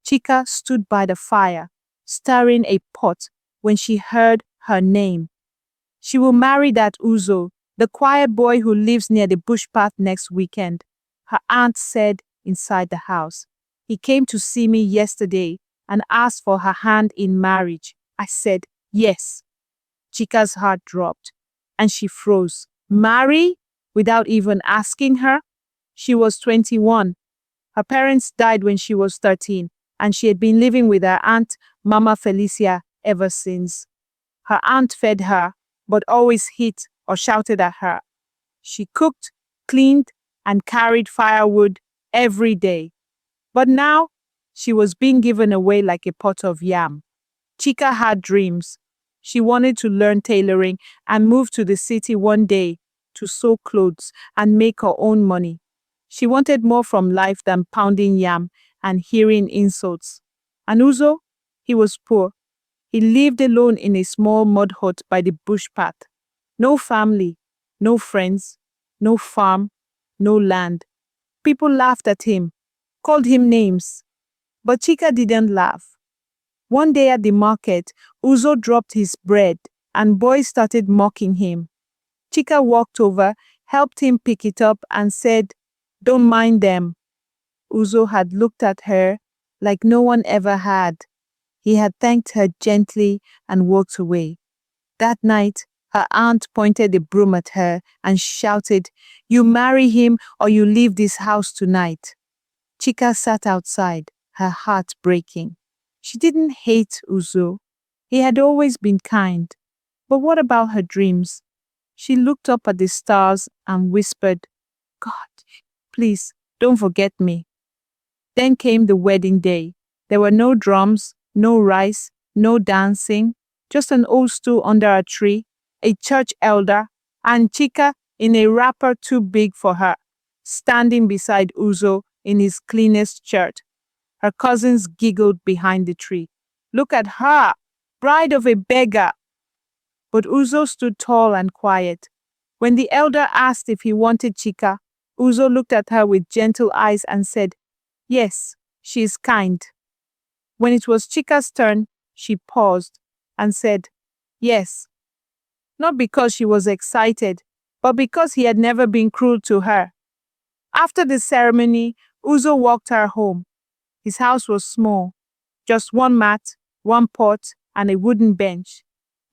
Chika stood by the fire, stirring a pot, when she heard her name. She will marry that Uzo, the quiet boy who lives near the bush path next weekend, her aunt said inside the house. He came to see me yesterday and asked for her hand in marriage. I said, yes. Chika's heart dropped, and she froze. Marry? Without even asking her? She was 21. Her parents died when she was 13, and she had been living with her aunt, Mama Felicia, ever since. Her aunt fed her, but always hit or shouted at her. She cooked, cleaned, and carried firewood every day. But now, she was being given away like a pot of yam. Chika had dreams. She wanted to learn tailoring and move to the city one day to sew clothes and make her own money. She wanted more from life than pounding yam and hearing insults. And Uzo? He was poor. He lived alone in a small mud hut by the bush path. No family, no friends, no farm, no land. People laughed at him, called him names. But Chika didn't laugh. One day at the market, Uzo dropped his bread and boys started mocking him. Chika walked over, helped him pick it up and said, "Don't mind them." Uzo had looked at her like no one ever had. He had thanked her gently and walked away. That night, her aunt pointed a broom at her and shouted, "You marry him or you leave this house tonight." Chika sat outside, her heart breaking. She didn't hate Uzo. He had always been kind. But what about her dreams? She looked up at the stars and whispered, "God, please, don't forget me." Then came the wedding day. There were no drums, no rice, no dancing, just an old stool under a tree, a church elder, and Chika in a wrapper too big for her, standing beside Uzo in his cleanest shirt. Her cousins giggled behind the tree. "Look at her, bride of a beggar." But Uzo stood tall and quiet. When the elder asked if he wanted Chika, Uzo looked at her with gentle eyes and said, "Yes, she is kind." When it was Chika's turn, she paused and said, "Yes." Not because she was excited, but because he had never been cruel to her. After the ceremony, Uzo walked her home. His house was small, just one mat, one pot, and a wooden bench.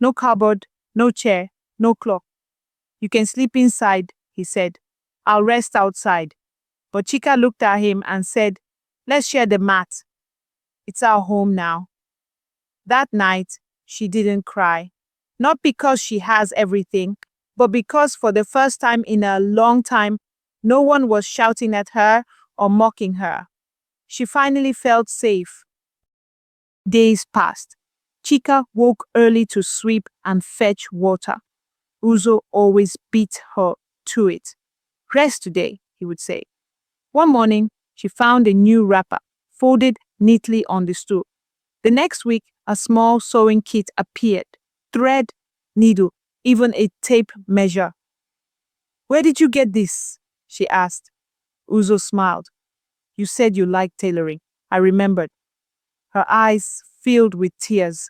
No cupboard, no chair, no clock. "You can sleep inside," he said. "I'll rest outside." But Chika looked at him and said, "Let's share the mat. It's our home now." That night, she didn't cry. Not because she has everything, but because for the first time in a long time, no one was shouting at her or mocking her. She finally felt safe. Days passed. Chika woke early to sweep and fetch water. Uzo always beat her to it. "Rest today," he would say. One morning, she found a new wrapper, folded neatly on the stool. The next week, a small sewing kit appeared. Thread, needle, even a tape measure. "Where did you get this?" she asked. Uzo smiled. "You said you liked tailoring." I remembered. Her eyes filled with tears.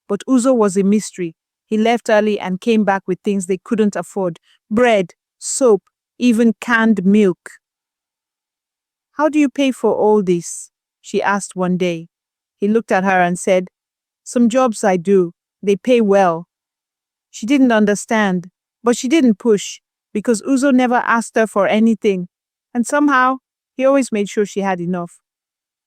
But Uzo was a mystery. He left early and came back with things they couldn't afford. Bread, soap, even canned milk. "How do you pay for all this?" she asked one day. He looked at her and said, "Some jobs I do. They pay well." She didn't understand, but she didn't push, because Uzo never asked her for anything. And somehow, he always made sure she had enough.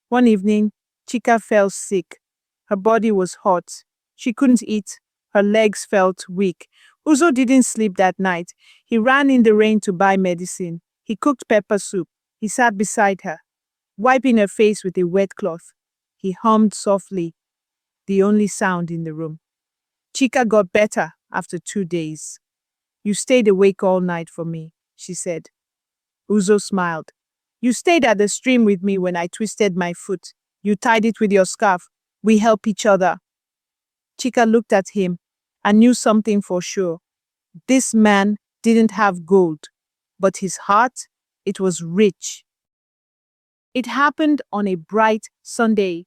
One evening, Chika fell sick. Her body was hot. She couldn't eat. Her legs felt weak. Uzo didn't sleep that night. He ran in the rain to buy medicine. He cooked pepper soup. He sat beside her, wiping her face with a wet cloth. He hummed softly, the only sound in the room. Chika got better after 2 days. "You stayed awake all night for me," she said. Uzo smiled. "You stayed at the stream with me when I twisted my foot. You tied it with your scarf. We help each other." Chika looked at him and knew something for sure. This man didn't have gold, but his heart, it was rich. It happened on a bright Sunday.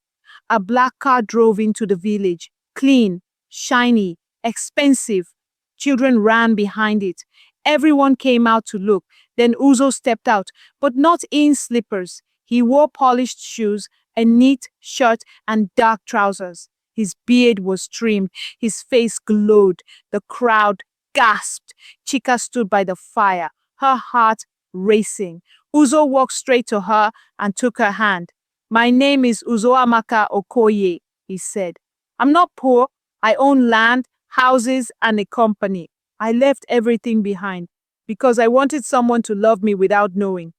a black car drove into the village. Clean, shiny, expensive. Children ran behind it. Everyone came out to look. Then Uzo stepped out, but not in slippers. He wore polished shoes, a neat shirt, and dark trousers. His beard was trimmed. His face glowed. The crowd gasped. Chika stood by the fire, her heart racing. Uzo walked straight to her and took her hand. "My name is Uzoamaka Okoye," he said. "I'm not poor. I own land, houses, and a company. I left everything behind because I wanted someone to love me without knowing."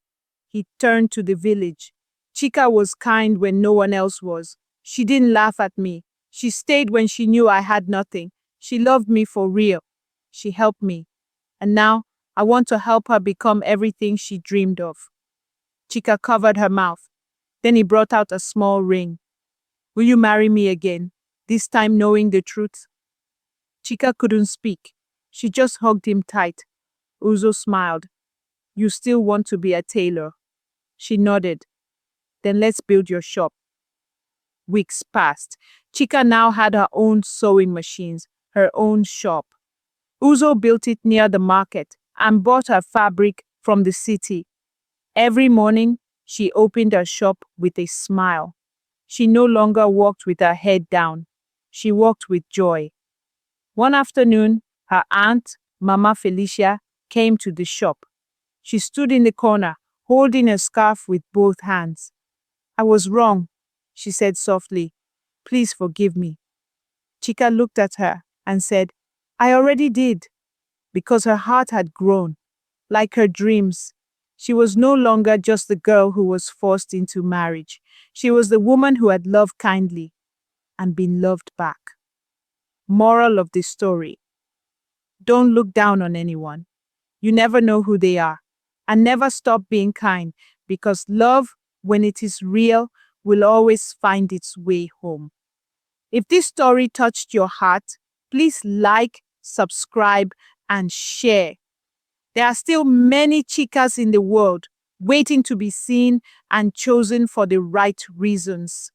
He turned to the village. Chika was kind when no one else was. She didn't laugh at me. She stayed when she knew I had nothing. She loved me for real. She helped me. And now I want to help her become everything she dreamed of. Chika covered her mouth. Then he brought out a small ring. "Will you marry me again, this time knowing the truth?" Chika couldn't speak. She just hugged him tight. Uzo smiled. "You still want to be a tailor?" She nodded. "Then let's build your shop." Weeks passed. Chika now had her own sewing machines, her own shop. Uzo built it near the market and bought her fabric from the city. Every morning, she opened her shop with a smile. She no longer walked with her head down. She walked with joy. One afternoon, her aunt, Mama Felicia, came to the shop. She stood in the corner, holding a scarf with both hands. "I was wrong," she said softly. "Please forgive me." Chika looked at her and said, "I already did," because her heart had grown. Like her dreams, she was no longer just the girl who was forced into marriage. She was the woman who had loved kindly and been loved back. Moral of the story: don't look down on anyone. You never know who they are. And never stop being kind, because love, when it is real, will always find its way home. If this story touched your heart, please like, subscribe, and share. There are still many Chikas in the world waiting to be seen and chosen for the right reasons.